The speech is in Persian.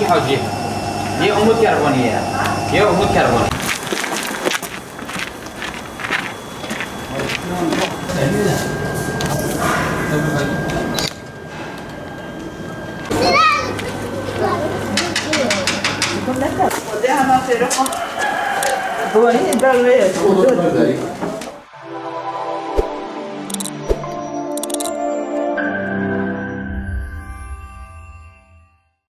حاجي هي أم الكربونية هي أم الكربونية وديها ما في رقم هو هي ده